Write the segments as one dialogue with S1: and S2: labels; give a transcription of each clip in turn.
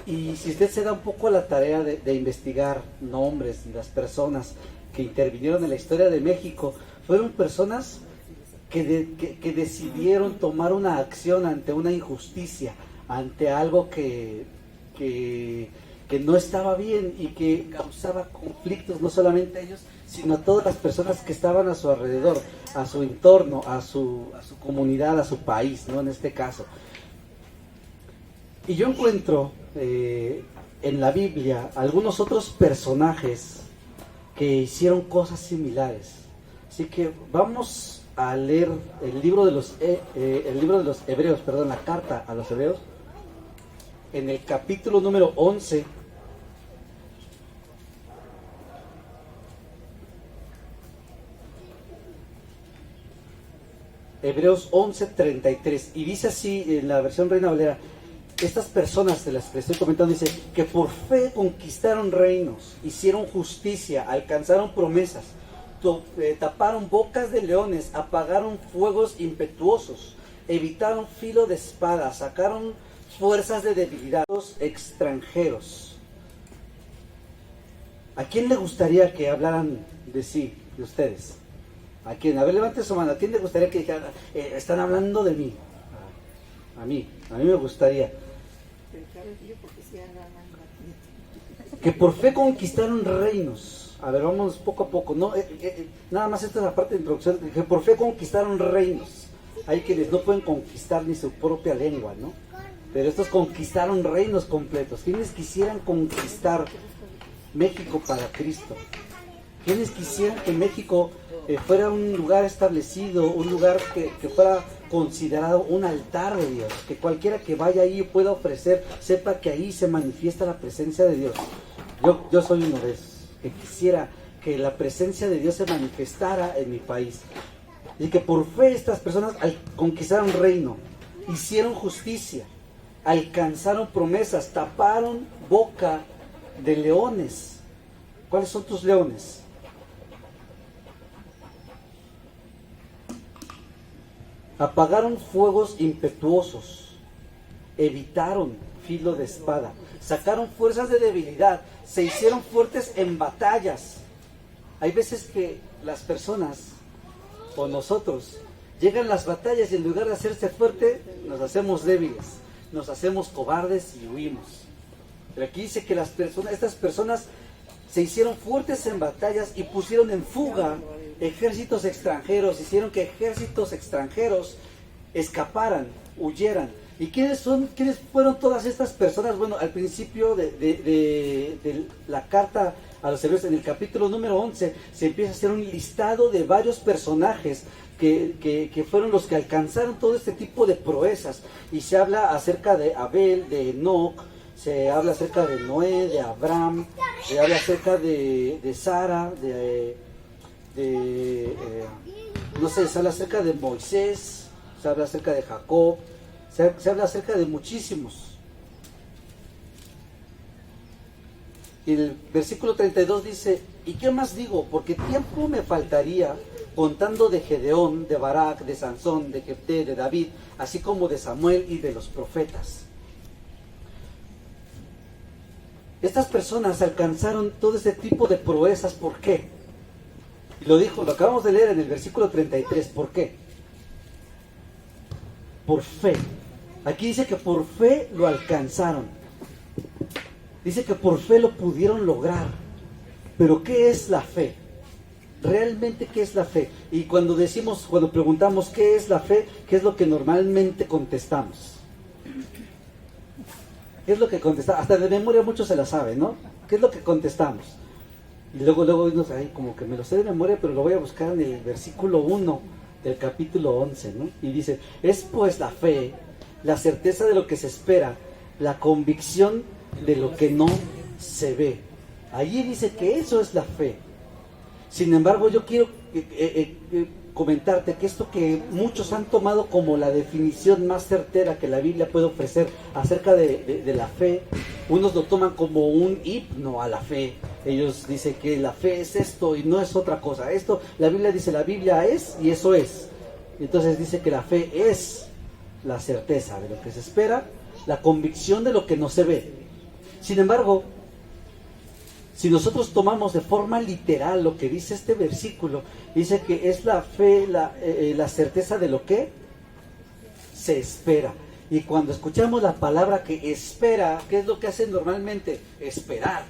S1: Y si usted se da un poco a la tarea de investigar nombres y las personas que intervinieron en la historia de México, fueron personas que decidieron tomar una acción ante una injusticia, ante algo que no estaba bien y que causaba conflictos, no solamente a ellos, sino a todas las personas que estaban a su alrededor, a su entorno, a su comunidad, a su país, ¿no? En este caso. Y yo encuentro en la Biblia algunos otros personajes que hicieron cosas similares. Así que vamos a leer el libro de los Hebreos, la carta a los Hebreos, en el capítulo número 11. Hebreos 11:33, y dice así en la versión Reina Valera: estas personas de las que estoy comentando, dice que por fe conquistaron reinos, hicieron justicia, alcanzaron promesas, taparon bocas de leones, apagaron fuegos impetuosos, evitaron filo de espada, sacaron fuerzas de debilidad, los extranjeros. ¿A quién le gustaría que hablaran de sí, de ustedes? ¿A quién? A ver, levante su mano. ¿A quién le gustaría que dijeran, están hablando de mí? A mí me gustaría. Que por fe conquistaron reinos. A ver, vamos poco a poco. No, nada más esta es la parte de introducción. Que por fe conquistaron reinos. Hay quienes no pueden conquistar ni su propia lengua, ¿no? Pero estos conquistaron reinos completos. ¿Quiénes quisieran conquistar México para Cristo? ¿Quiénes quisieran que México fuera un lugar establecido, un lugar que fuera considerado un altar de Dios? Que cualquiera que vaya ahí pueda ofrecer, sepa que ahí se manifiesta la presencia de Dios. Yo soy uno de esos, que quisiera que la presencia de Dios se manifestara en mi país. Y que por fe estas personas conquistaron reino, hicieron justicia, alcanzaron promesas, taparon boca de leones. ¿Cuáles son tus leones? Apagaron fuegos impetuosos, evitaron filo de espada, sacaron fuerzas de debilidad, se hicieron fuertes en batallas. Hay veces que las personas o nosotros llegan las batallas y en lugar de hacerse fuerte, nos hacemos débiles, nos hacemos cobardes y huimos. Pero aquí dice que estas personas se hicieron fuertes en batallas y pusieron en fuga ejércitos extranjeros, hicieron que ejércitos extranjeros escaparan, huyeran. ¿Y quiénes fueron todas estas personas? Bueno, al principio de la carta a los Hebreos, en el capítulo número 11, se empieza a hacer un listado de varios personajes que fueron los que alcanzaron todo este tipo de proezas. Y se habla acerca de Abel, de Enoc, se habla acerca de Noé, de Abraham, se habla acerca de Sara, no sé, se habla acerca de Moisés, se habla acerca de Jacob, se habla acerca de muchísimos. Y el versículo 32 dice: ¿y qué más digo? Porque tiempo me faltaría contando de Gedeón, de Barak, de Sansón, de Jefté, de David, así como de Samuel y de los profetas. Estas personas alcanzaron todo este tipo de proezas. ¿Por qué? Y lo acabamos de leer en el versículo 33. ¿Por qué? Por fe. Aquí dice que por fe lo alcanzaron. Dice que por fe lo pudieron lograr. Pero ¿qué es la fe? ¿Realmente qué es la fe? Y cuando preguntamos ¿qué es la fe?, ¿qué es lo que normalmente contestamos? ¿Qué es lo que contestamos? Hasta de memoria muchos se la saben, ¿no? ¿Qué es lo que contestamos? Y luego como que me lo sé de memoria, pero lo voy a buscar en el versículo 1 del capítulo 11, ¿no? Y dice: es pues la fe, la certeza de lo que se espera, la convicción de lo que no se ve. Allí dice que eso es la fe. Sin embargo, yo quiero comentarte que esto que muchos han tomado como la definición más certera que la Biblia puede ofrecer acerca de la fe, unos lo toman como un himno a la fe. Ellos dicen que la fe es esto y no es otra cosa. Esto, la Biblia dice, la Biblia es y eso es. Entonces dice que la fe es la certeza de lo que se espera, la convicción de lo que no se ve. Sin embargo, si nosotros tomamos de forma literal lo que dice este versículo, dice que es la fe, la certeza de lo que se espera. Y cuando escuchamos la palabra que espera, ¿qué es lo que hacen normalmente? Esperar.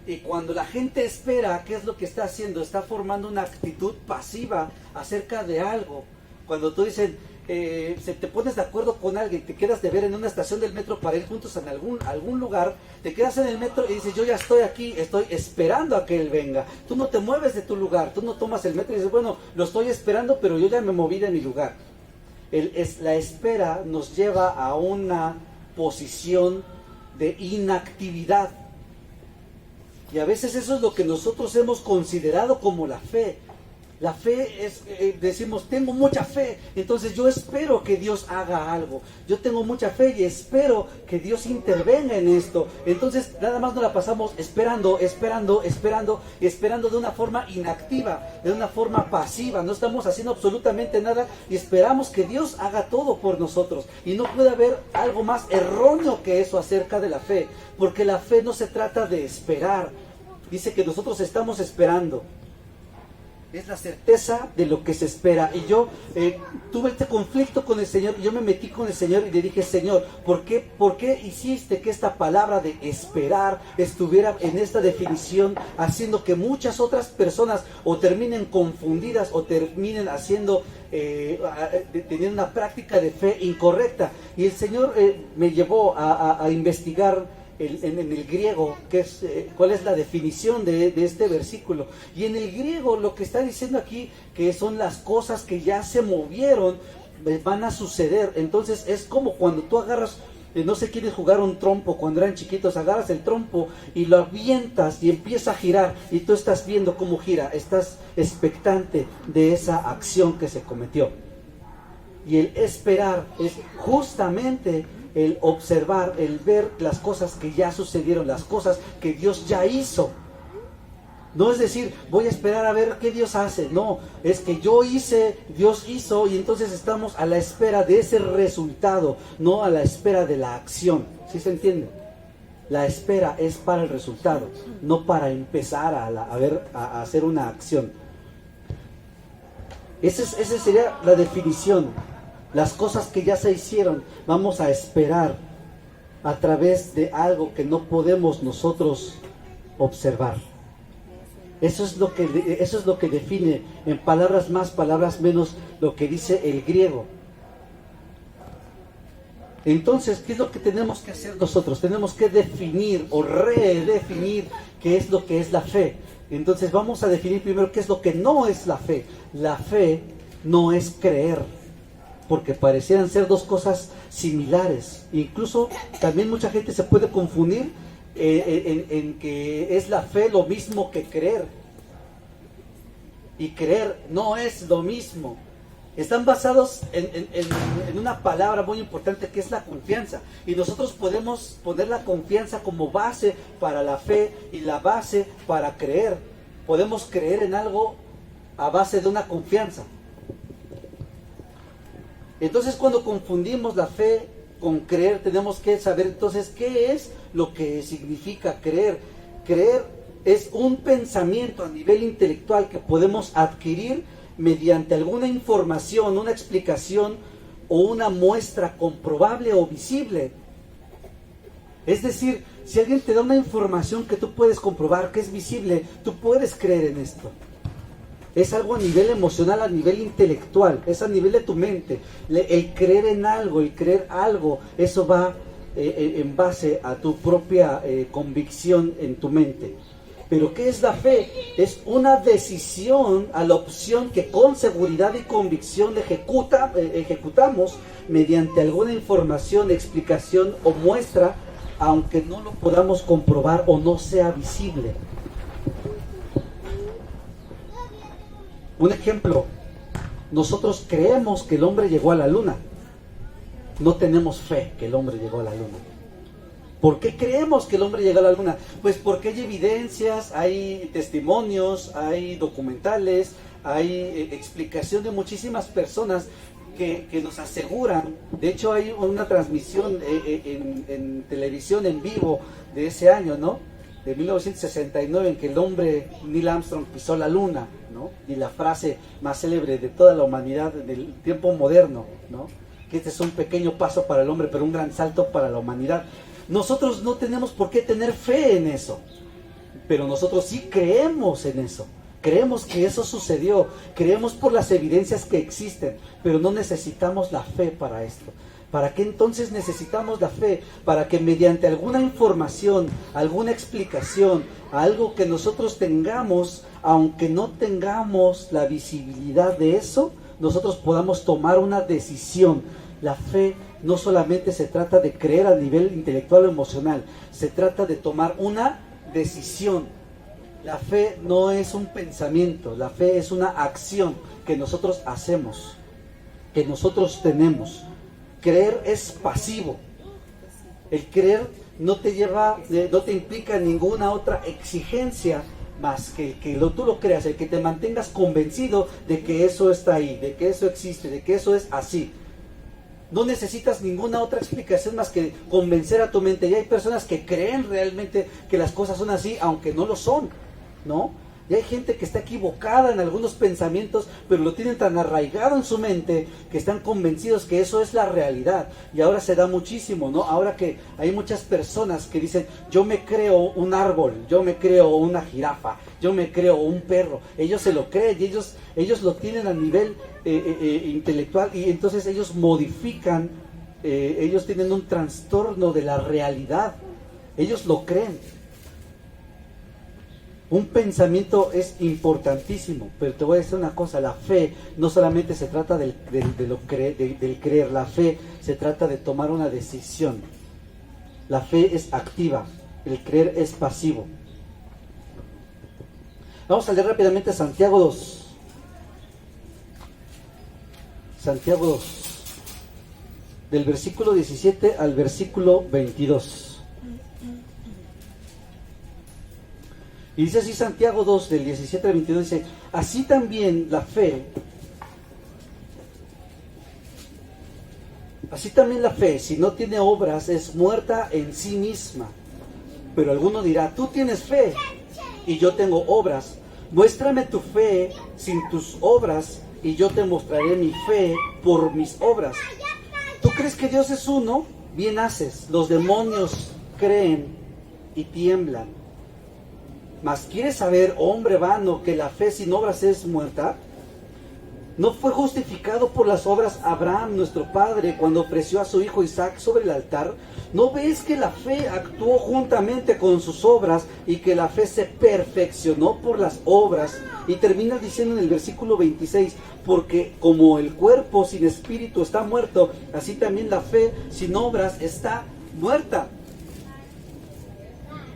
S1: Y cuando la gente espera, ¿qué es lo que está haciendo? Está formando una actitud pasiva acerca de algo. Cuando tú dices, si te pones de acuerdo con alguien, te quedas de ver en una estación del metro para ir juntos en algún lugar, te quedas en el metro y dices, yo ya estoy aquí, estoy esperando a que él venga. Tú no te mueves de tu lugar, tú no tomas el metro y dices, bueno, lo estoy esperando, pero yo ya me moví de mi lugar. La espera nos lleva a una posición de inactividad. Y a veces eso es lo que nosotros hemos considerado como la fe. La fe es, decimos, tengo mucha fe, entonces yo espero que Dios haga algo. Yo tengo mucha fe y espero que Dios intervenga en esto. Entonces nada más nos la pasamos esperando de una forma inactiva, de una forma pasiva. No estamos haciendo absolutamente nada y esperamos que Dios haga todo por nosotros. Y no puede haber algo más erróneo que eso acerca de la fe, porque la fe no se trata de esperar. Dice que nosotros estamos esperando. Es la certeza de lo que se espera. Y yo tuve este conflicto con el Señor. Yo me metí con el Señor y le dije, Señor, ¿por qué hiciste que esta palabra de esperar estuviera en esta definición, haciendo que muchas otras personas o terminen confundidas o terminen haciendo, teniendo una práctica de fe incorrecta? Y el Señor me llevó a investigar en el griego, cuál es la definición de este versículo. Y en el griego lo que está diciendo aquí, que son las cosas que ya se movieron, van a suceder. Entonces es como cuando tú agarras, no sé quiénes jugaron trompo cuando eran chiquitos, agarras el trompo y lo avientas y empieza a girar, y tú estás viendo cómo gira, estás expectante de esa acción que se cometió. Y el esperar es justamente el observar, el ver las cosas que ya sucedieron, las cosas que Dios ya hizo. No es decir, voy a esperar a ver qué Dios hace. No, es que yo hice, Dios hizo, y entonces estamos a la espera de ese resultado, no a la espera de la acción. ¿Sí se entiende? La espera es para el resultado, no para empezar a hacer una acción. Esa sería la definición. Las cosas que ya se hicieron, vamos a esperar a través de algo que no podemos nosotros observar. Eso es lo que define, en palabras más, palabras menos, lo que dice el griego. Entonces, ¿qué es lo que tenemos que hacer nosotros? Tenemos que definir o redefinir qué es lo que es la fe. Entonces vamos a definir primero qué es lo que no es la fe. La fe no es creer, porque parecieran ser dos cosas similares. Incluso también mucha gente se puede confundir en que es la fe lo mismo que creer. Y creer no es lo mismo. Están basados en una palabra muy importante, que es la confianza. Y nosotros podemos poner la confianza como base para la fe y la base para creer. Podemos creer en algo a base de una confianza. Entonces, cuando confundimos la fe con creer, tenemos que saber entonces qué es lo que significa creer. Creer es un pensamiento a nivel intelectual que podemos adquirir mediante alguna información, una explicación o una muestra comprobable o visible. Es decir, si alguien te da una información que tú puedes comprobar, que es visible, tú puedes creer en esto. Es algo a nivel emocional, a nivel intelectual, es a nivel de tu mente. El creer en algo, el creer algo, eso va en base a tu propia convicción en tu mente. Pero ¿qué es la fe? Es una decisión a la opción que con seguridad y convicción ejecutamos mediante alguna información, explicación o muestra, aunque no lo podamos comprobar o no sea visible. Un ejemplo, nosotros creemos que el hombre llegó a la luna. No tenemos fe que el hombre llegó a la luna. ¿Por qué creemos que el hombre llegó a la luna? Pues porque hay evidencias, hay testimonios, hay documentales, hay explicación de muchísimas personas que nos aseguran. De hecho, hay una transmisión en televisión en vivo de ese año, ¿no? De 1969, en que el hombre Neil Armstrong pisó la luna, ¿no? Y la frase más célebre de toda la humanidad del tiempo moderno, ¿no? Que este es un pequeño paso para el hombre, pero un gran salto para la humanidad. Nosotros no tenemos por qué tener fe en eso, pero nosotros sí creemos en eso. Creemos que eso sucedió, creemos por las evidencias que existen, pero no necesitamos la fe para esto. ¿Para qué entonces necesitamos la fe? Para que mediante alguna información, alguna explicación, algo que nosotros tengamos, aunque no tengamos la visibilidad de eso, nosotros podamos tomar una decisión. La fe no solamente se trata de creer a nivel intelectual o emocional, se trata de tomar una decisión. La fe no es un pensamiento, la fe es una acción que nosotros hacemos, que nosotros tenemos. Creer es pasivo. El creer no te implica ninguna otra exigencia más que tú lo creas, el que te mantengas convencido de que eso está ahí, de que eso existe, de que eso es así. No necesitas ninguna otra explicación más que convencer a tu mente. Y hay personas que creen realmente que las cosas son así, aunque no lo son, ¿no? Y hay gente que está equivocada en algunos pensamientos, pero lo tienen tan arraigado en su mente que están convencidos que eso es la realidad. Y ahora se da muchísimo, ¿no? Ahora que hay muchas personas que dicen, yo me creo un árbol, yo me creo una jirafa, yo me creo un perro. Ellos se lo creen y ellos lo tienen a nivel intelectual, y entonces ellos modifican, ellos tienen un trastorno de la realidad. Ellos lo creen. Un pensamiento es importantísimo, pero te voy a decir una cosa, la fe no solamente se trata del creer, la fe se trata de tomar una decisión. La fe es activa, el creer es pasivo. Vamos a leer rápidamente Santiago 2. Santiago 2, del versículo 17 al versículo 22. Y dice así Santiago 2, del 17 al 22, dice, así también la fe, si no tiene obras, es muerta en sí misma. Pero alguno dirá, tú tienes fe y yo tengo obras. Muéstrame tu fe sin tus obras y yo te mostraré mi fe por mis obras. ¿Tú crees que Dios es uno? Bien haces. Los demonios creen y tiemblan. Mas ¿quieres saber, hombre vano, que la fe sin obras es muerta? ¿No fue justificado por las obras Abraham, nuestro padre, cuando ofreció a su hijo Isaac sobre el altar? ¿No ves que la fe actuó juntamente con sus obras y que la fe se perfeccionó por las obras? Y termina diciendo en el versículo 26, porque como el cuerpo sin espíritu está muerto, así también la fe sin obras está muerta.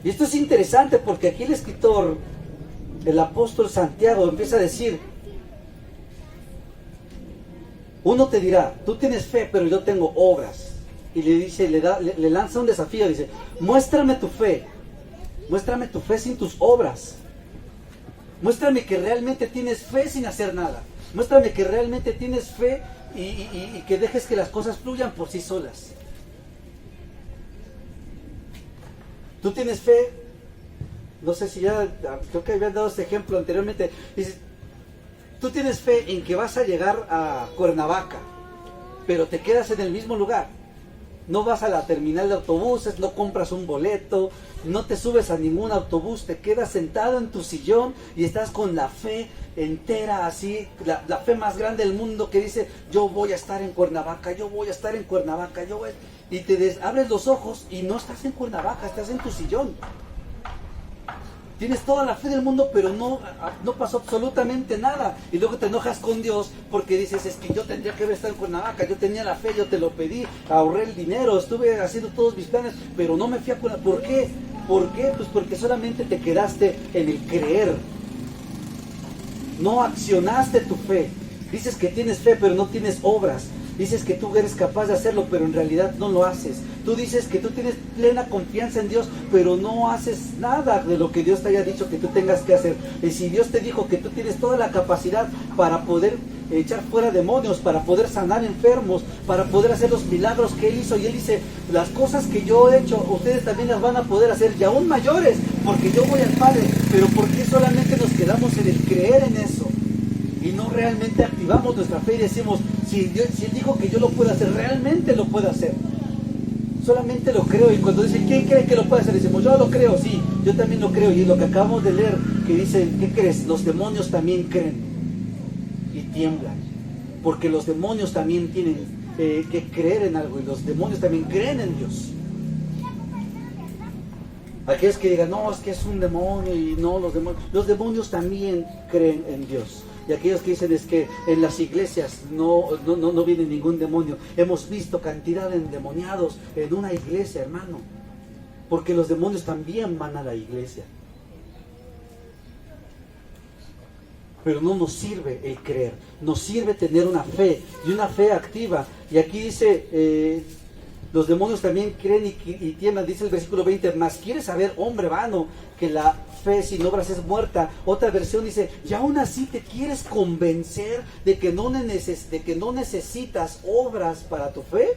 S1: Y esto es interesante porque aquí el escritor, el apóstol Santiago, empieza a decir, uno te dirá, tú tienes fe, pero yo tengo obras. Y le dice, le lanza un desafío, dice, muéstrame tu fe sin tus obras. Muéstrame que realmente tienes fe sin hacer nada. Muéstrame que realmente tienes fe y que dejes que las cosas fluyan por sí solas. Tú tienes fe, no sé si ya, creo que habían dado este ejemplo anteriormente, dices, tú tienes fe en que vas a llegar a Cuernavaca, pero te quedas en el mismo lugar. No vas a la terminal de autobuses, no compras un boleto, no te subes a ningún autobús, te quedas sentado en tu sillón y estás con la fe entera así, la fe más grande del mundo que dice, yo voy a estar en Cuernavaca, yo voy a estar en Cuernavaca, y te abres los ojos y no estás en Cuernavaca, estás en tu sillón. Tienes toda la fe del mundo, pero no pasó absolutamente nada. Y luego te enojas con Dios porque dices, es que yo tendría que haber estado en Cuernavaca, yo tenía la fe, yo te lo pedí, ahorré el dinero, estuve haciendo todos mis planes, pero no me fui a Cuernavaca. ¿Por qué? ¿Por qué? Pues porque solamente te quedaste en el creer. No accionaste tu fe. Dices que tienes fe, pero no tienes obras. Dices que tú eres capaz de hacerlo, pero en realidad no lo haces. Tú dices que tú tienes plena confianza en Dios, pero no haces nada de lo que Dios te haya dicho que tú tengas que hacer. Y si Dios te dijo que tú tienes toda la capacidad para poder echar fuera demonios, para poder sanar enfermos, para poder hacer los milagros que Él hizo. Y Él dice, las cosas que yo he hecho, ustedes también las van a poder hacer, y aún mayores, porque yo voy al Padre. Pero ¿por qué solamente nos quedamos en el creer en eso? Y no realmente activamos nuestra fe y decimos, si Él dijo que yo lo puedo hacer, realmente lo puedo hacer. Solamente lo creo. Y cuando dicen, ¿quién cree que lo puede hacer? Decimos, yo lo creo, sí, yo también lo creo. Y lo que acabamos de leer, que dicen, ¿qué crees? Los demonios también creen y tiemblan, porque los demonios también tienen que creer en algo, y los demonios también creen en Dios. Aquellos que digan, no, es que es un demonio, y no, los demonios también creen en Dios. Y aquellos que dicen, es que en las iglesias no viene ningún demonio. Hemos visto cantidad de endemoniados en una iglesia, hermano, porque los demonios también van a la iglesia. Pero no nos sirve el creer, nos sirve tener una fe, y una fe activa. Y aquí dice, los demonios también creen y tiemblan, dice el versículo 20, mas quieres saber, hombre vano, que la fe sin obras es muerta. Otra versión dice, y aún así te quieres convencer de que no necesitas obras para tu fe.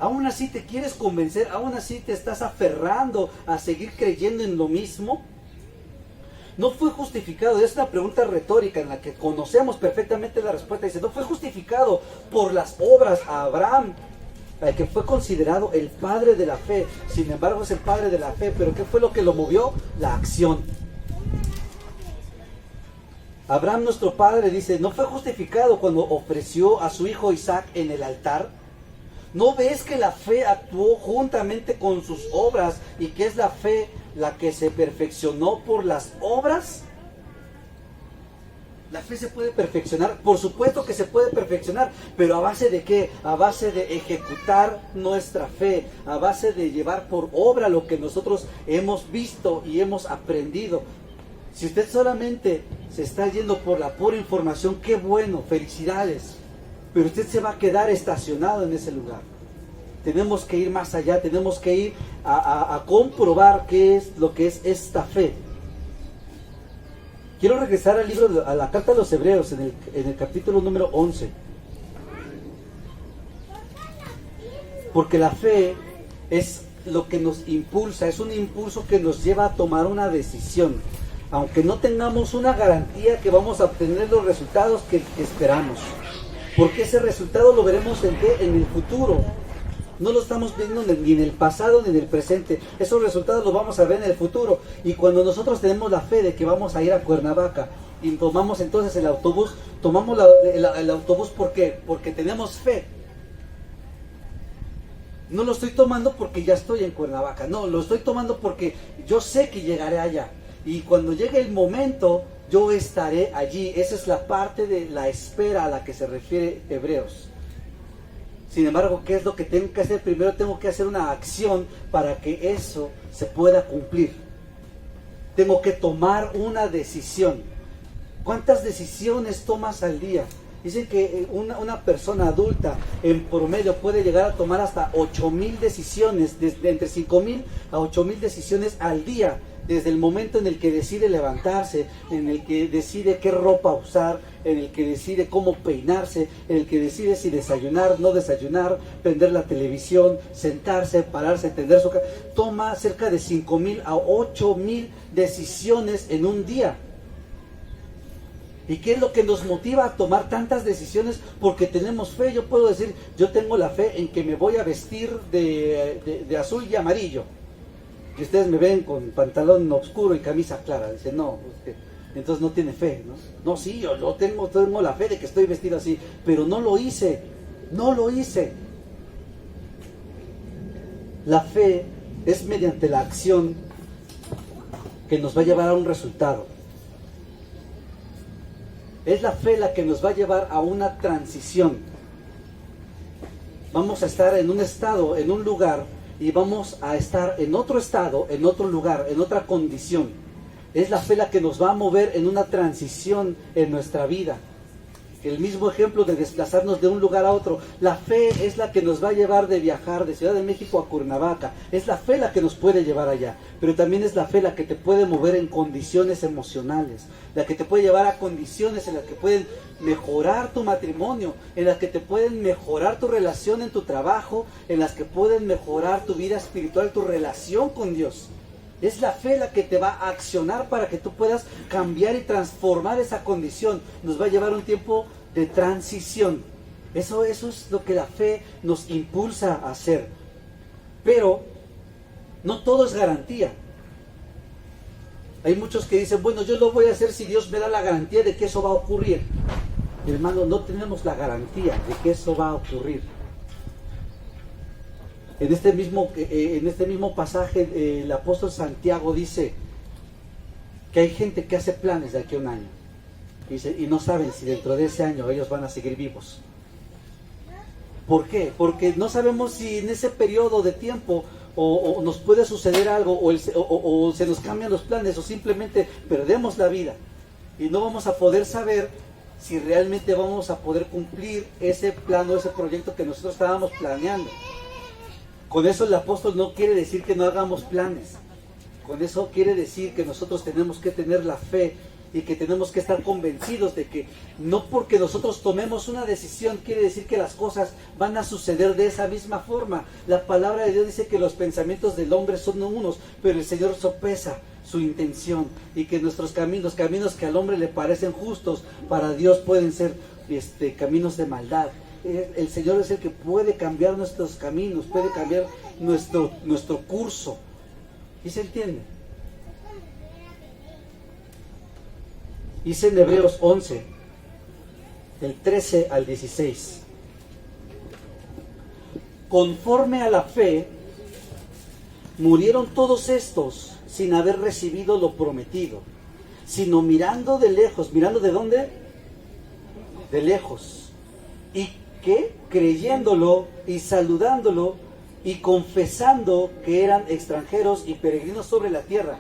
S1: Aún así te quieres convencer, aún así te estás aferrando a seguir creyendo en lo mismo. No fue justificado, es una pregunta retórica en la que conocemos perfectamente la respuesta. Dice, no fue justificado por las obras a Abraham, que fue considerado el padre de la fe. Sin embargo es el padre de la fe. ¿Pero qué fue lo que lo movió? La acción. Abraham, nuestro padre, dice, no fue justificado cuando ofreció a su hijo Isaac en el altar. ¿No ves que la fe actuó juntamente con sus obras, y que es la fe la que se perfeccionó por las obras? La fe se puede perfeccionar, por supuesto que se puede perfeccionar, pero ¿a base de qué? A base de ejecutar nuestra fe, a base de llevar por obra lo que nosotros hemos visto y hemos aprendido. Si usted solamente se está yendo por la pura información, qué bueno, felicidades, pero usted se va a quedar estacionado en ese lugar. Tenemos que ir más allá, tenemos que ir a comprobar qué es lo que es esta fe. Quiero regresar al libro, a la carta de los Hebreos, en el capítulo número 11. Porque la fe es lo que nos impulsa, es un impulso que nos lleva a tomar una decisión. Aunque no tengamos una garantía que vamos a obtener los resultados que esperamos. Porque ese resultado lo veremos en el futuro. No lo estamos viendo ni en el pasado ni en el presente. Esos resultados los vamos a ver en el futuro. Y cuando nosotros tenemos la fe de que vamos a ir a Cuernavaca y tomamos entonces el autobús, tomamos el autobús ¿por qué? Porque tenemos fe. No lo estoy tomando porque ya estoy en Cuernavaca. No, lo estoy tomando porque yo sé que llegaré allá. Y cuando llegue el momento, yo estaré allí. Esa es la parte de la espera a la que se refiere Hebreos. Sin embargo, ¿qué es lo que tengo que hacer? Primero tengo que hacer una acción para que eso se pueda cumplir. Tengo que tomar una decisión. ¿Cuántas decisiones tomas al día? Dicen que una persona adulta en promedio puede llegar a tomar hasta 8,000 decisiones, entre 5,000 a 8,000 decisiones al día. Desde el momento en el que decide levantarse, en el que decide qué ropa usar, en el que decide cómo peinarse, en el que decide si desayunar, no desayunar, prender la televisión, sentarse, pararse, tender su casa. Toma cerca de 5,000 a 8,000 decisiones en un día. ¿Y qué es lo que nos motiva a tomar tantas decisiones? Porque tenemos fe. Yo puedo decir, yo tengo la fe en que me voy a vestir de azul y amarillo. Y ustedes me ven con pantalón oscuro y camisa clara. Dicen, no, entonces no tiene fe, ¿no? No, sí, yo tengo la fe de que estoy vestido así, pero no lo hice. La fe es mediante la acción que nos va a llevar a un resultado. Es la fe la que nos va a llevar a una transición. Vamos a estar en un estado, en un lugar, y vamos a estar en otro estado, en otro lugar, en otra condición. Es la fe la que nos va a mover en una transición en nuestra vida. El mismo ejemplo de desplazarnos de un lugar a otro. La fe es la que nos va a llevar de viajar de Ciudad de México a Cuernavaca. Es la fe la que nos puede llevar allá. Pero también es la fe la que te puede mover en condiciones emocionales. La que te puede llevar a condiciones en las que pueden mejorar tu matrimonio. En las que te pueden mejorar tu relación en tu trabajo. En las que pueden mejorar tu vida espiritual, tu relación con Dios. Es la fe la que te va a accionar para que tú puedas cambiar y transformar esa condición. Nos va a llevar un tiempo de transición. Eso es lo que la fe nos impulsa a hacer. Pero no todo es garantía. Hay muchos que dicen, bueno, yo lo voy a hacer si Dios me da la garantía de que eso va a ocurrir. Hermano, no tenemos la garantía de que eso va a ocurrir. En este mismo pasaje, el apóstol Santiago dice que hay gente que hace planes de aquí a un año. Dice, y no saben si dentro de ese año ellos van a seguir vivos. ¿Por qué? Porque no sabemos si en ese periodo de tiempo o nos puede suceder algo, o se nos cambian los planes, o simplemente perdemos la vida. Y no vamos a poder saber si realmente vamos a poder cumplir ese plan o ese proyecto que nosotros estábamos planeando. Con eso el apóstol no quiere decir que no hagamos planes. Con eso quiere decir que nosotros tenemos que tener la fe y que tenemos que estar convencidos de que no porque nosotros tomemos una decisión quiere decir que las cosas van a suceder de esa misma forma. La palabra de Dios dice que los pensamientos del hombre son unos, pero el Señor sopesa su intención, y que nuestros caminos que al hombre le parecen justos, para Dios pueden ser caminos de maldad. El Señor es el que puede cambiar nuestros caminos, puede cambiar nuestro curso. ¿Y se entiende? Dice en Hebreos 11, del 13 al 16. Conforme a la fe, murieron todos estos sin haber recibido lo prometido, sino mirando de lejos. ¿Mirando de dónde? De lejos. Y que creyéndolo y saludándolo y confesando que eran extranjeros y peregrinos sobre la tierra.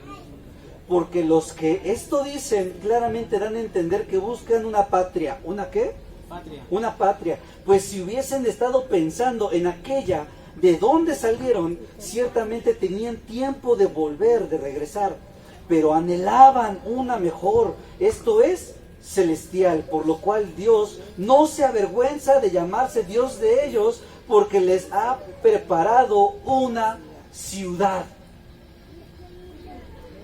S1: Porque los que esto dicen claramente dan a entender que buscan una patria. ¿Una qué? Patria. Una patria. Pues si hubiesen estado pensando en aquella de donde salieron, ciertamente tenían tiempo de volver, de regresar. Pero anhelaban una mejor, esto es, celestial, por lo cual Dios no se avergüenza de llamarse Dios de ellos, porque les ha preparado una ciudad.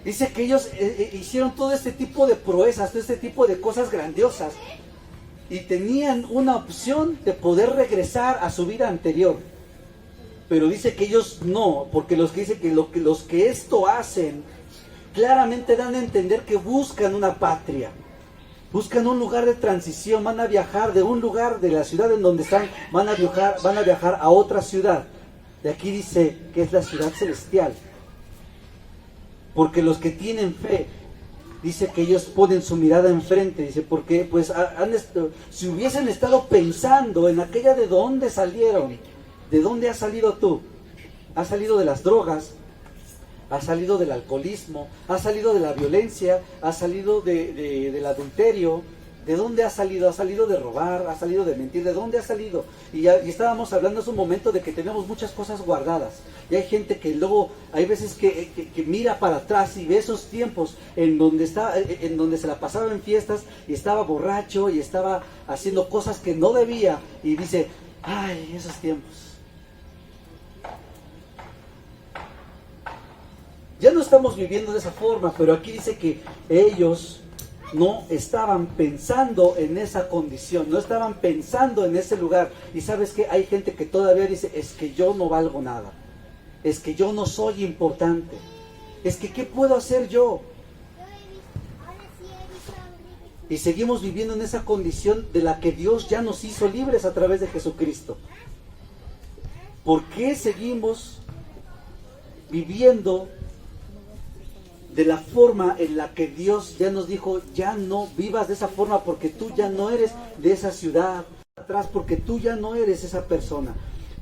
S1: Dice que ellos hicieron todo este tipo de proezas, todo este tipo de cosas grandiosas, y tenían una opción de poder regresar a su vida anterior. Pero dice que ellos no, porque los que esto hacen claramente dan a entender que buscan una patria. Buscan un lugar de transición, van a viajar de un lugar de la ciudad en donde están, van a viajar a otra ciudad. De aquí dice que es la ciudad celestial. Porque los que tienen fe, dice que ellos ponen su mirada enfrente, dice, porque pues si hubiesen estado pensando en aquella de dónde salieron, ¿de dónde has salido tú? ¿Has salido de las drogas? ¿Has salido del alcoholismo? ¿Has salido de la violencia? ¿Has salido del adulterio? ¿De dónde has salido? ¿Has salido de robar? ¿Has salido de mentir? ¿De dónde has salido? Y estábamos hablando hace un momento de que tenemos muchas cosas guardadas. Y hay gente que luego, hay veces que mira para atrás y ve esos tiempos en donde se la pasaba en fiestas y estaba borracho y estaba haciendo cosas que no debía. Y dice, ay, esos tiempos. Ya no estamos viviendo de esa forma, pero aquí dice que ellos no estaban pensando en esa condición, no estaban pensando en ese lugar. Y sabes que hay gente que todavía dice, es que yo no valgo nada, es que yo no soy importante, es que ¿qué puedo hacer yo? Y seguimos viviendo en esa condición de la que Dios ya nos hizo libres a través de Jesucristo. ¿Por qué seguimos viviendo de la forma en la que Dios ya nos dijo, ya no vivas de esa forma, porque tú ya no eres de esa ciudad atrás, porque tú ya no eres esa persona,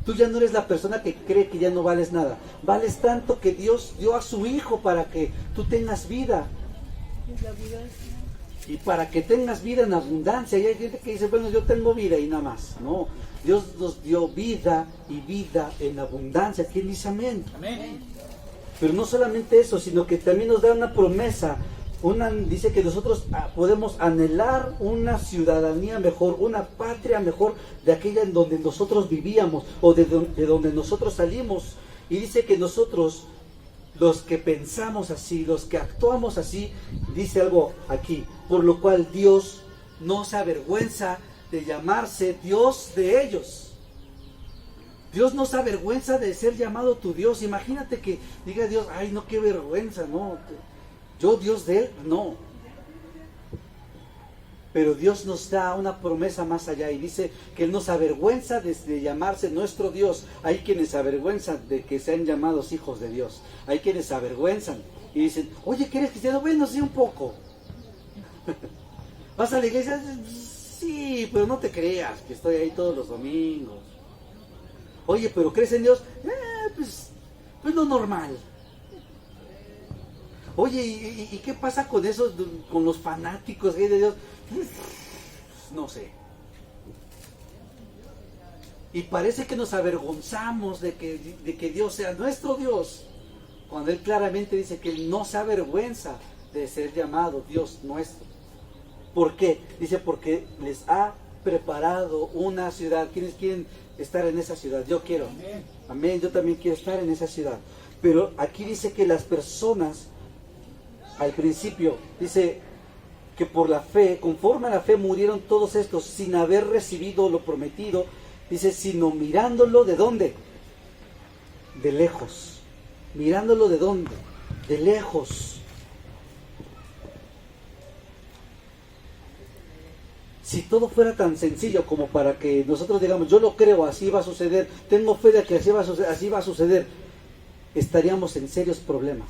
S1: tú ya no eres la persona que cree que ya no vales nada, vales tanto que Dios dio a su Hijo para que tú tengas vida? y para que tengas vida en abundancia. Y hay gente que dice, bueno, yo tengo vida y nada más. No, Dios nos dio vida y vida en abundancia. ¿Quién dice amén?
S2: Amén.
S1: Pero no solamente eso, sino que también nos da una promesa. Dice que nosotros podemos anhelar una ciudadanía mejor, una patria mejor de aquella en donde nosotros vivíamos o de donde nosotros salimos. Y dice que nosotros, los que pensamos así, los que actuamos así, dice algo aquí, por lo cual Dios no se avergüenza de llamarse Dios de ellos. Dios no se avergüenza de ser llamado tu Dios. Imagínate que diga Dios, ay no, qué vergüenza, no, yo Dios de él, no. Pero Dios nos da una promesa más allá y dice que Él nos avergüenza de llamarse nuestro Dios. Hay quienes se avergüenzan de que sean llamados hijos de Dios. Hay quienes se avergüenzan y dicen, oye, ¿que eres cristiano? Bueno, sí, un poco. ¿Vas a la iglesia? Sí, pero no te creas que estoy ahí todos los domingos. Oye, ¿pero crees en Dios? Pues lo normal. Oye, ¿y qué pasa con esos, con los fanáticos de Dios? No sé. Y parece que nos avergonzamos de que Dios sea nuestro Dios, cuando Él claramente dice que Él no se avergüenza de ser llamado Dios nuestro. ¿Por qué? Dice, porque les ha preparado una ciudad. ¿Quiénes quieren estar en esa ciudad? Yo quiero. Amén, yo también quiero estar en esa ciudad. Pero aquí dice que las personas, al principio, dice que por la fe, conforme a la fe murieron todos estos sin haber recibido lo prometido, dice, sino mirándolo ¿de dónde? De lejos. Mirándolo ¿de dónde? De lejos. Si todo fuera tan sencillo como para que nosotros digamos, yo lo creo, así va a suceder, tengo fe de que así va a suceder, estaríamos en serios problemas,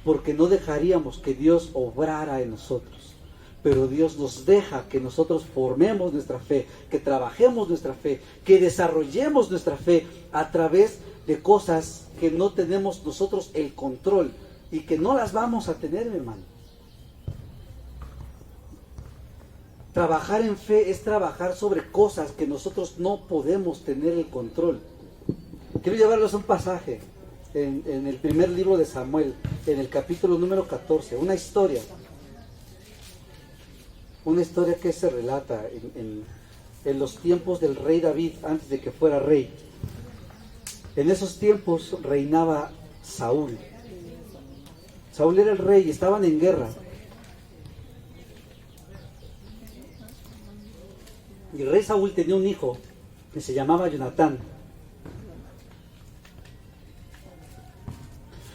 S1: porque no dejaríamos que Dios obrara en nosotros. Pero Dios nos deja que nosotros formemos nuestra fe, que trabajemos nuestra fe, que desarrollemos nuestra fe a través de cosas que no tenemos nosotros el control y que no las vamos a tener, mi hermano. Trabajar en fe es trabajar sobre cosas que nosotros no podemos tener el control. Quiero llevarlos a un pasaje en el primer libro de Samuel, en el capítulo número 14, una historia que se relata en los tiempos del rey David, antes de que fuera rey. En esos tiempos reinaba Saúl. Saúl era el rey y estaban en guerra. Y el rey Saúl tenía un hijo que se llamaba Jonatán.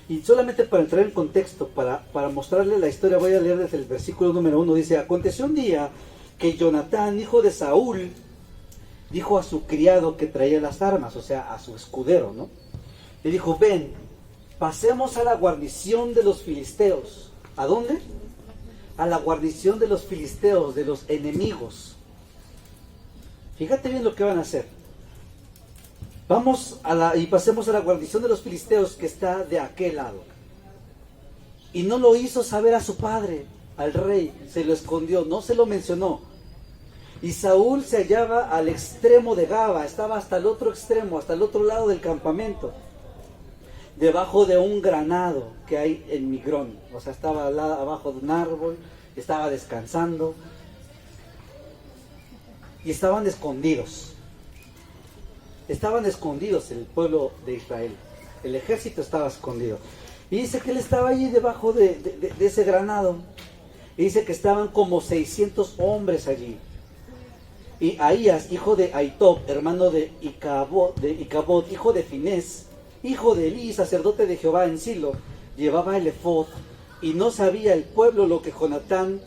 S1: Y solamente para entrar en contexto, para mostrarle la historia, voy a leer desde el versículo número 1. Dice, aconteció un día que Jonatán, hijo de Saúl, dijo a su criado que traía las armas, o sea, a su escudero, ¿no? Le dijo, ven, pasemos a la guarnición de los filisteos. ¿A dónde? A la guarnición de los filisteos, de los enemigos. Fíjate bien lo que van a hacer. Vamos y pasemos a la guarnición de los filisteos que está de aquel lado. Y no lo hizo saber a su padre, al rey, se lo escondió, no se lo mencionó. Y Saúl se hallaba al extremo de Gaba, estaba hasta el otro extremo, hasta el otro lado del campamento, debajo de un granado que hay en Migrón. O sea, estaba abajo de un árbol, estaba descansando y estaban escondidos. Estaban escondidos el pueblo de Israel. El ejército estaba escondido. Y dice que él estaba allí debajo de ese granado. Y dice que estaban como 600 hombres allí. Y Ahías, hijo de Ahitob, hermano de Icabod, hijo de Finés, hijo de Elí, sacerdote de Jehová en Silo, llevaba el efod. Y no sabía el pueblo que Jonatán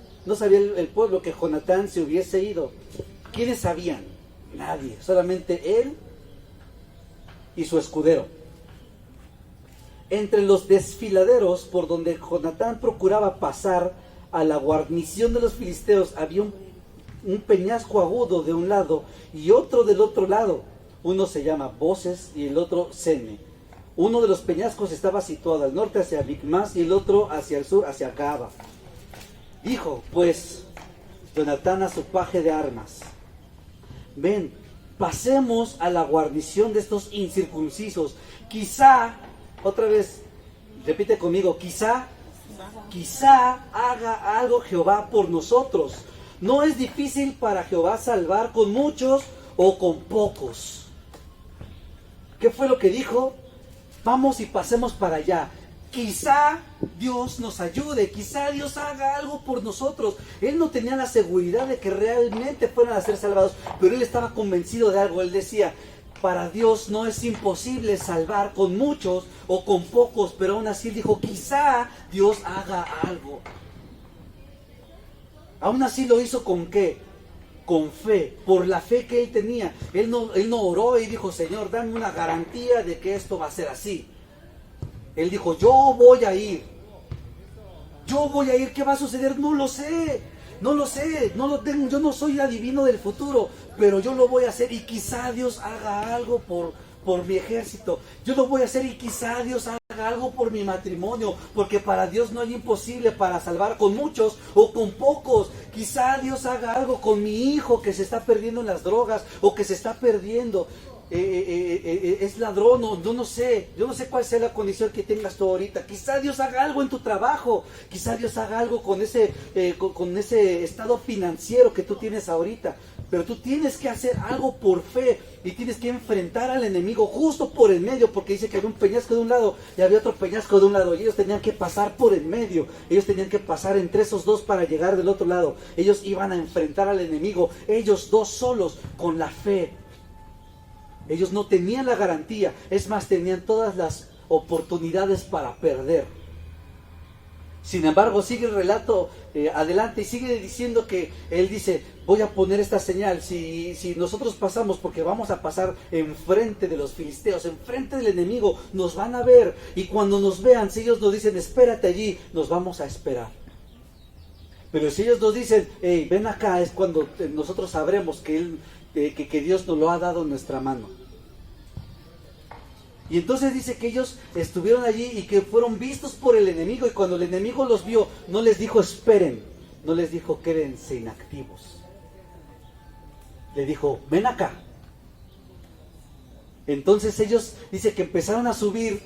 S1: se hubiese ido. ¿Quiénes sabían? Nadie, solamente él y su escudero. Entre los desfiladeros por donde Jonatán procuraba pasar a la guarnición de los filisteos había un peñasco agudo de un lado y otro del otro lado. Uno se llama Boses y el otro Sene. Uno de los peñascos estaba situado al norte hacia Micmas y el otro hacia el sur hacia Gaba. Dijo, pues, Jonatán a su paje de armas. Ven, pasemos a la guarnición de estos incircuncisos. Quizá, otra vez, repite conmigo, quizá haga algo Jehová por nosotros. No es difícil para Jehová salvar con muchos o con pocos. ¿Qué fue lo que dijo? Vamos y pasemos para allá. Quizá Dios nos ayude, quizá Dios haga algo por nosotros. Él no tenía la seguridad de que realmente fueran a ser salvados, pero él estaba convencido de algo. Él decía, para Dios no es imposible salvar con muchos o con pocos, pero aún así él dijo, quizá Dios haga algo. Aún así lo hizo ¿con qué? Con fe, por la fe que él tenía. Él no oró y dijo, Señor, dame una garantía de que esto va a ser así. Él dijo, yo voy a ir. ¿Qué va a suceder? No lo sé, no lo tengo. Yo no soy adivino del futuro, pero yo lo voy a hacer y quizá Dios haga algo por mi ejército. Yo lo voy a hacer y quizá Dios haga algo por mi matrimonio, porque para Dios no hay imposible para salvar con muchos o con pocos. Quizá Dios haga algo con mi hijo que se está perdiendo en las drogas o que se está perdiendo. Es ladrón, yo no sé cuál sea la condición que tengas tú ahorita. Quizá Dios haga algo en tu trabajo, quizá Dios haga algo con ese estado financiero que tú tienes ahorita, pero tú tienes que hacer algo por fe y tienes que enfrentar al enemigo justo por el medio, porque dice que había un peñasco de un lado y había otro peñasco de un lado y ellos tenían que pasar por el medio, ellos tenían que pasar entre esos dos para llegar del otro lado. Ellos iban a enfrentar al enemigo, ellos dos solos, con la fe. Ellos no tenían la garantía, es más, tenían todas las oportunidades para perder. Sin embargo, sigue el relato adelante y sigue diciendo que él dice, voy a poner esta señal, si nosotros pasamos, porque vamos a pasar enfrente de los filisteos, enfrente del enemigo, nos van a ver, y cuando nos vean, si ellos nos dicen, espérate allí, nos vamos a esperar. Pero si ellos nos dicen, hey, ven acá, es cuando nosotros sabremos que Dios nos lo ha dado en nuestra mano. Y entonces dice que ellos estuvieron allí y que fueron vistos por el enemigo, y cuando el enemigo los vio, no les dijo esperen, no les dijo quédense inactivos. Le dijo, ven acá. Entonces ellos, dice que empezaron a subir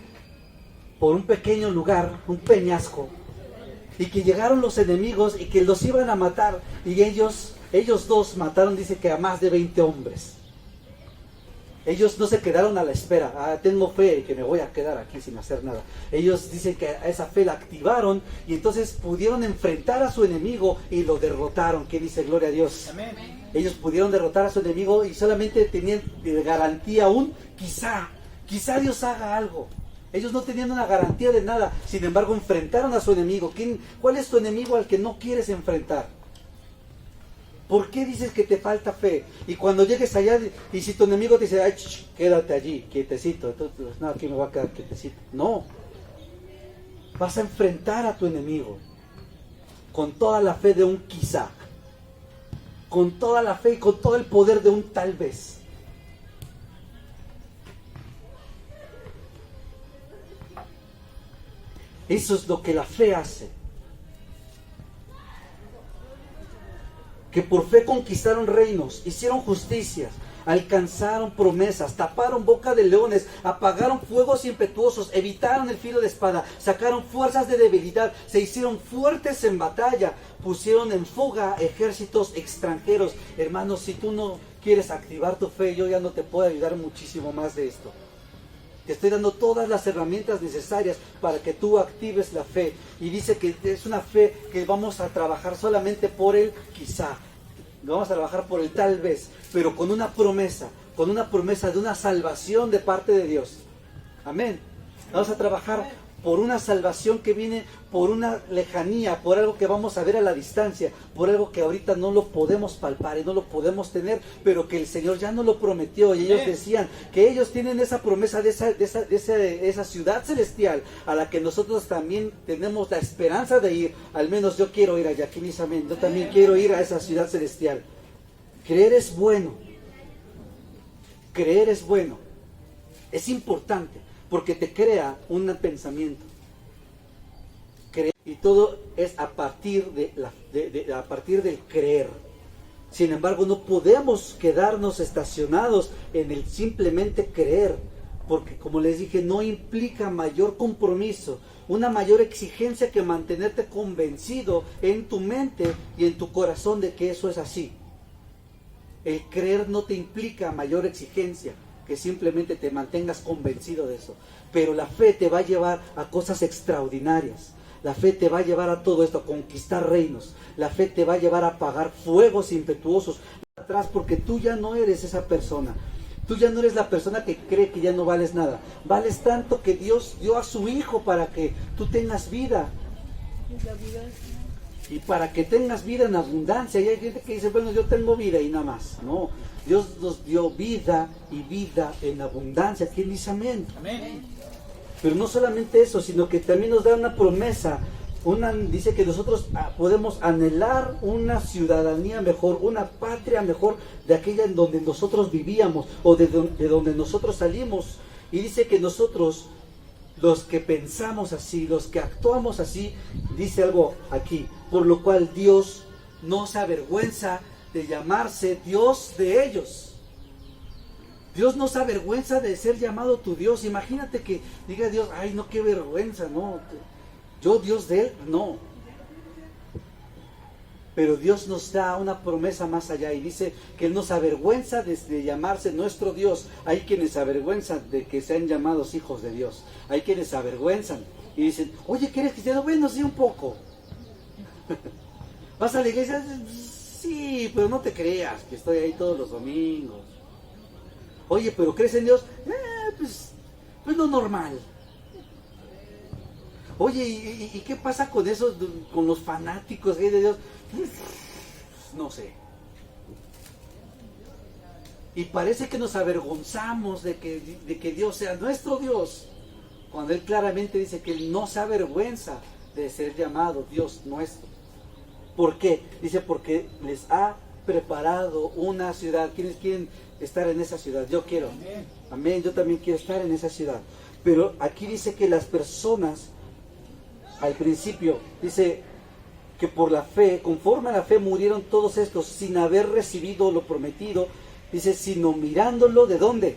S1: por un pequeño lugar, un peñasco, y que llegaron los enemigos y que los iban a matar, y ellos dos mataron, dice que a más de 20 hombres. Ellos no se quedaron a la espera, tengo fe que me voy a quedar aquí sin hacer nada. Ellos dicen que esa fe la activaron y entonces pudieron enfrentar a su enemigo y lo derrotaron. ¿Qué dice? Gloria a Dios. Amén. Ellos pudieron derrotar a su enemigo y solamente tenían garantía aún, quizá Dios haga algo. Ellos no tenían una garantía de nada, sin embargo enfrentaron a su enemigo. ¿Cuál es tu enemigo al que no quieres enfrentar? ¿Por qué dices que te falta fe? Y cuando llegues allá, y si tu enemigo te dice, ay, quédate allí, quietecito, entonces, no, aquí me voy a quedar quietecito. No, vas a enfrentar a tu enemigo con toda la fe de un quizá, con toda la fe y con todo el poder de un tal vez. Eso es lo que la fe hace. Que por fe conquistaron reinos, hicieron justicias, alcanzaron promesas, taparon boca de leones, apagaron fuegos impetuosos, evitaron el filo de espada, sacaron fuerzas de debilidad, se hicieron fuertes en batalla, pusieron en fuga ejércitos extranjeros. Hermanos, si tú no quieres activar tu fe, yo ya no te puedo ayudar muchísimo más de esto. Te estoy dando todas las herramientas necesarias para que tú actives la fe. Y dice que es una fe que vamos a trabajar solamente por el quizá. Vamos a trabajar por el tal vez, pero con una promesa de una salvación de parte de Dios. Amén. Vamos a trabajar por una salvación que viene por una lejanía, por algo que vamos a ver a la distancia, por algo que ahorita no lo podemos palpar y no lo podemos tener, pero que el Señor ya nos lo prometió. Y ellos decían que ellos tienen esa promesa de esa ciudad celestial a la que nosotros también tenemos la esperanza de ir. Al menos yo quiero ir allá, ¿quién dice amén? Yo también quiero ir a esa ciudad celestial. Creer es bueno. Creer es bueno. Es importante porque te crea un pensamiento. Y todo es a partir del creer. Sin embargo, no podemos quedarnos estacionados en el simplemente creer, porque como les dije, no implica mayor compromiso, una mayor exigencia que mantenerte convencido en tu mente y en tu corazón de que eso es así. El creer no te implica mayor exigencia, que simplemente te mantengas convencido de eso. Pero la fe te va a llevar a cosas extraordinarias. La fe te va a llevar a todo esto, a conquistar reinos. La fe te va a llevar a apagar fuegos impetuosos atrás, porque tú ya no eres esa persona. Tú ya no eres la persona que cree que ya no vales nada. Vales tanto que Dios dio a su Hijo para que tú tengas vida. Y para que tengas vida en abundancia. Y hay gente que dice, bueno, yo tengo vida y nada más. No, Dios nos dio vida y vida en abundancia. ¿Quién dice amén? Amén. Pero no solamente eso, sino que también nos da una promesa. Dice que nosotros podemos anhelar una ciudadanía mejor, una patria mejor de aquella en donde nosotros vivíamos o de donde nosotros salimos. Y dice que nosotros, los que pensamos así, los que actuamos así, dice algo aquí, por lo cual Dios no se avergüenza de llamarse Dios de ellos. Dios no se avergüenza de ser llamado tu Dios. Imagínate que diga Dios, ay no, qué vergüenza, no, yo Dios de él, no. Pero Dios nos da una promesa más allá y dice que Él nos avergüenza de llamarse nuestro Dios. Hay quienes se avergüenzan de que sean llamados hijos de Dios. Hay quienes se avergüenzan y dicen, oye, ¿que eres cristiano? Bueno, sí, un poco. ¿Vas a la iglesia? Sí, pero no te creas que estoy ahí todos los domingos. Oye, ¿pero crees en Dios? Pues lo normal. Oye, ¿y qué pasa con eso, con los fanáticos de Dios? No sé. Y parece que nos avergonzamos de que Dios sea nuestro Dios, cuando Él claramente dice que Él no se avergüenza de ser llamado Dios nuestro. ¿Por qué? Dice, porque les ha preparado una ciudad. ¿Quiénes quieren estar en esa ciudad? Yo quiero. Amén, yo también quiero estar en esa ciudad. Pero aquí dice que las personas, al principio, dice que por la fe, conforme a la fe murieron todos estos sin haber recibido lo prometido, dice, sino mirándolo ¿de dónde?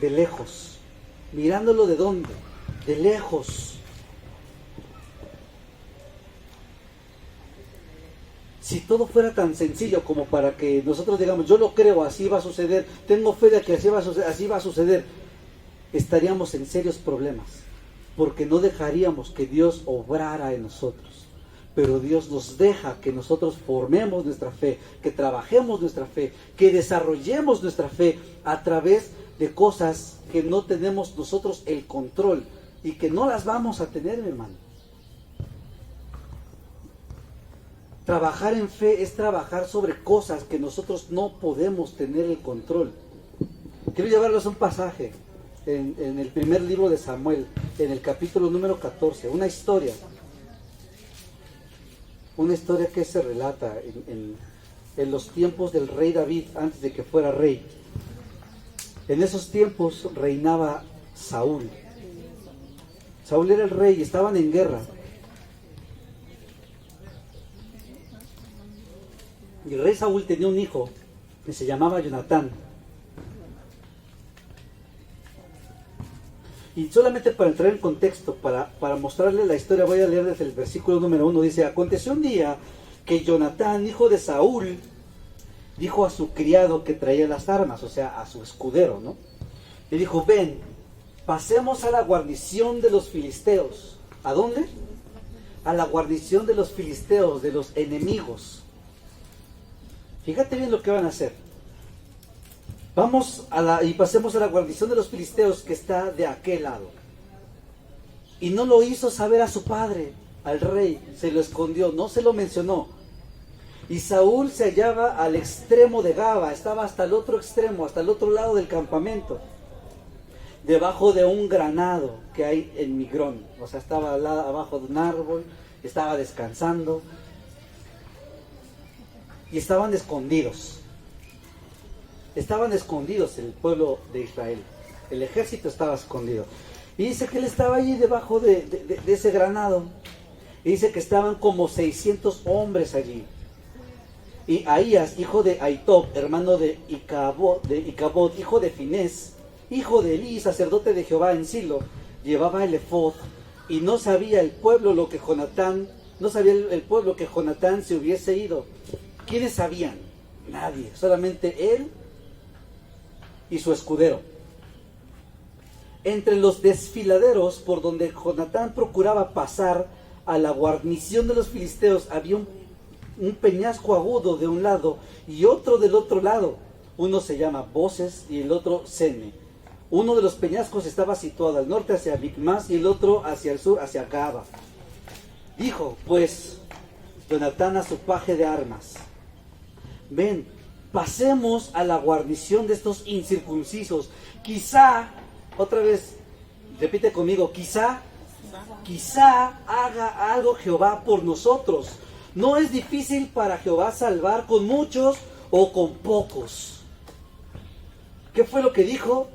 S1: De lejos. Mirándolo ¿de dónde? De lejos. Si todo fuera tan sencillo como para que nosotros digamos, yo lo creo, así va a suceder, tengo fe de que así va a suceder, estaríamos en serios problemas, porque no dejaríamos que Dios obrara en nosotros. Pero Dios nos deja que nosotros formemos nuestra fe, que trabajemos nuestra fe, que desarrollemos nuestra fe a través de cosas que no tenemos nosotros el control y que no las vamos a tener, mi hermano. Trabajar en fe es trabajar sobre cosas que nosotros no podemos tener el control. Quiero llevarles un pasaje en el primer libro de Samuel, en el capítulo número 14, una historia que se relata en los tiempos del rey David, antes de que fuera rey. En esos tiempos reinaba Saúl. Saúl era el rey y estaban en guerra. Y el rey Saúl tenía un hijo que se llamaba Jonatán. Y solamente para entrar en contexto, para mostrarle la historia, voy a leer desde el versículo número 1. Dice, aconteció un día que Jonatán, hijo de Saúl, dijo a su criado que traía las armas, o sea, a su escudero, ¿no? Le dijo, ven, pasemos a la guarnición de los filisteos. ¿A dónde? A la guarnición de los filisteos, de los enemigos. Fíjate bien lo que van a hacer. Vamos y pasemos a la guarnición de los filisteos que está de aquel lado. Y no lo hizo saber a su padre, al rey, se lo escondió, no se lo mencionó. Y Saúl se hallaba al extremo de Gaba, estaba hasta el otro extremo, hasta el otro lado del campamento, debajo de un granado que hay en Migrón. O sea, estaba abajo de un árbol, estaba descansando. Y estaban escondidos el pueblo de Israel. El ejército estaba escondido. Y dice que él estaba allí debajo de ese granado. Y dice que estaban como 600 hombres allí. Y Ahías, hijo de Aitob, hermano de Icabod, hijo de Finés, hijo de Elí, sacerdote de Jehová en Silo, llevaba el efod, y no sabía el pueblo lo que Jonatán, no sabía el pueblo que Jonatán se hubiese ido. ¿Quiénes sabían? Nadie, solamente él y su escudero. Entre los desfiladeros por donde Jonatán procuraba pasar a la guarnición de los filisteos había un peñasco agudo de un lado y otro del otro lado. Uno se llama Boses y el otro Sene. Uno de los peñascos estaba situado al norte hacia Micmas y el otro hacia el sur hacia Gaba. Dijo pues Jonatán a su paje de armas: ven, pasemos a la guarnición de estos incircuncisos. Quizá, otra vez, repite conmigo, quizá haga algo Jehová por nosotros. No es difícil para Jehová salvar con muchos o con pocos. ¿Qué fue lo que dijo?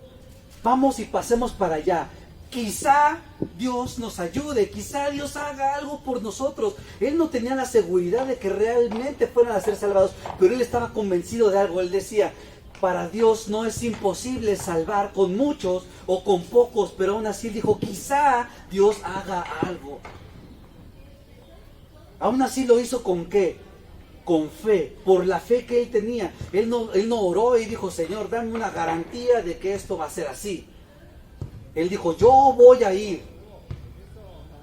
S1: Vamos y pasemos para allá. Quizá Dios nos ayude, quizá Dios haga algo por nosotros. Él no tenía la seguridad de que realmente fueran a ser salvados, pero él estaba convencido de algo. Él decía: para Dios no es imposible salvar con muchos o con pocos, pero aún así dijo: quizá Dios haga algo. Aún así lo hizo ¿con qué? Con fe, por la fe que él tenía. Él no oró y dijo: Señor, dame una garantía de que esto va a ser así. Él dijo: yo voy a ir.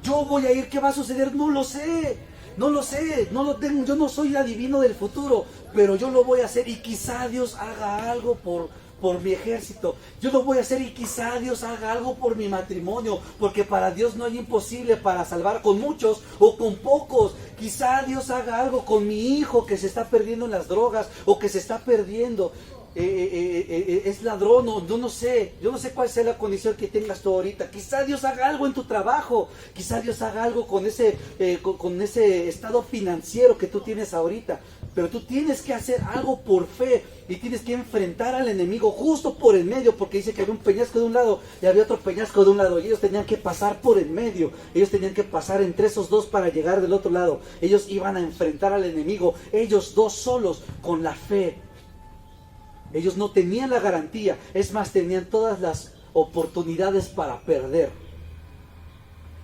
S1: ¿Qué va a suceder? No lo sé, no lo tengo. Yo no soy el adivino del futuro, pero yo lo voy a hacer y quizá Dios haga algo por mi ejército. Yo lo voy a hacer y quizá Dios haga algo por mi matrimonio, porque para Dios no hay imposible para salvar con muchos o con pocos. Quizá Dios haga algo con mi hijo que se está perdiendo en las drogas o que se está perdiendo. Es ladrón, o yo no sé cuál sea la condición que tengas tú ahorita. Quizá Dios haga algo en tu trabajo, quizá Dios haga algo con ese estado financiero que tú tienes ahorita, pero tú tienes que hacer algo por fe y tienes que enfrentar al enemigo justo por el medio, porque dice que había un peñasco de un lado y había otro peñasco de un lado y ellos tenían que pasar por el medio, ellos tenían que pasar entre esos dos para llegar del otro lado. Ellos iban a enfrentar al enemigo, ellos dos solos, con la fe. Ellos no tenían la garantía, es más, tenían todas las oportunidades para perder.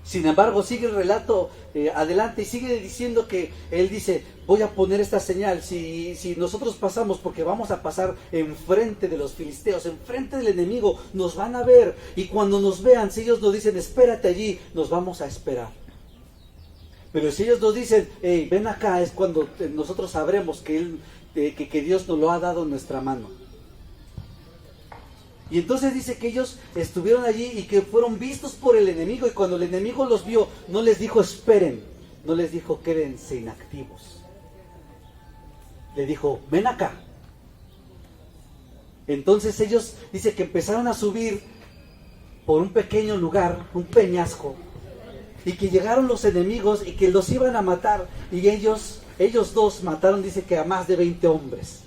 S1: Sin embargo, sigue el relato adelante y sigue diciendo que él dice: voy a poner esta señal, si nosotros pasamos, porque vamos a pasar enfrente de los filisteos, enfrente del enemigo, nos van a ver, y cuando nos vean, si ellos nos dicen: espérate allí, nos vamos a esperar. Pero si ellos nos dicen: hey, ven acá, es cuando nosotros sabremos que Dios nos lo ha dado en nuestra mano. Y entonces dice que ellos estuvieron allí y que fueron vistos por el enemigo, y cuando el enemigo los vio, no les dijo: esperen, no les dijo: quédense inactivos. Le dijo: ven acá. Entonces ellos, dice que empezaron a subir por un pequeño lugar, un peñasco, y que llegaron los enemigos y que los iban a matar, y ellos dos mataron, dice que a más de 20 hombres.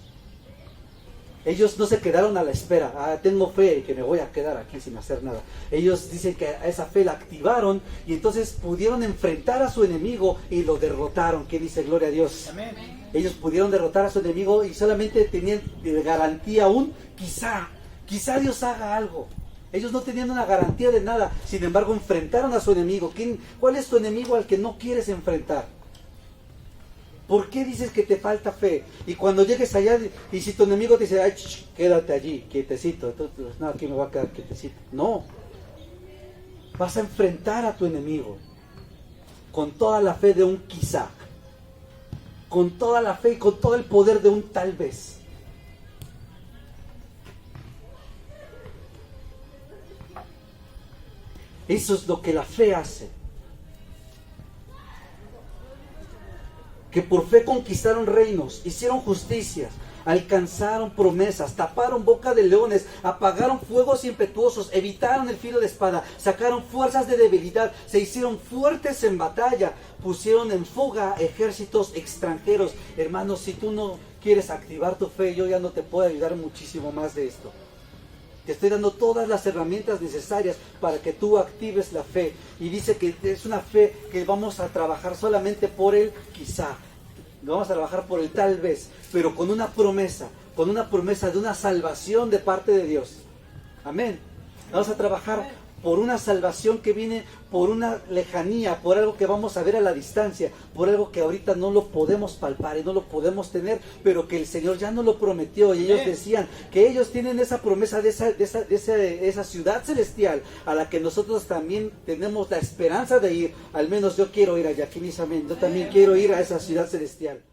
S1: Ellos no se quedaron a la espera: tengo fe que me voy a quedar aquí sin hacer nada. Ellos dicen que a esa fe la activaron y entonces pudieron enfrentar a su enemigo y lo derrotaron. ¿Qué dice? Gloria a Dios. Amén. Ellos pudieron derrotar a su enemigo y solamente tenían garantía quizá Dios haga algo. Ellos no tenían una garantía de nada, sin embargo enfrentaron a su enemigo. ¿Cuál es tu enemigo al que no quieres enfrentar? ¿Por qué dices que te falta fe? Y cuando llegues allá, y si tu enemigo te dice: ay, quédate allí, quietecito, entonces, no, aquí me voy a quedar quietecito. No, vas a enfrentar a tu enemigo con toda la fe de un quizá, con toda la fe y con todo el poder de un tal vez. Eso es lo que la fe hace. Que por fe conquistaron reinos, hicieron justicias, alcanzaron promesas, taparon boca de leones, apagaron fuegos impetuosos, evitaron el filo de espada, sacaron fuerzas de debilidad, se hicieron fuertes en batalla, pusieron en fuga ejércitos extranjeros. Hermanos, si tú no quieres activar tu fe, yo ya no te puedo ayudar muchísimo más de esto. Te estoy dando todas las herramientas necesarias para que tú actives la fe. Y dice que es una fe que vamos a trabajar solamente por el quizá. vamos a trabajar por el tal vez, pero con una promesa de una salvación de parte de Dios. Amén. Vamos a trabajar por una salvación que viene por una lejanía, por algo que vamos a ver a la distancia, por algo que ahorita no lo podemos palpar y no lo podemos tener, pero que el Señor ya nos lo prometió. Y ellos decían que ellos tienen esa promesa de esa ciudad celestial a la que nosotros también tenemos la esperanza de ir. Al menos yo quiero ir allá, aquí mis amén. Yo también quiero ir a esa ciudad celestial.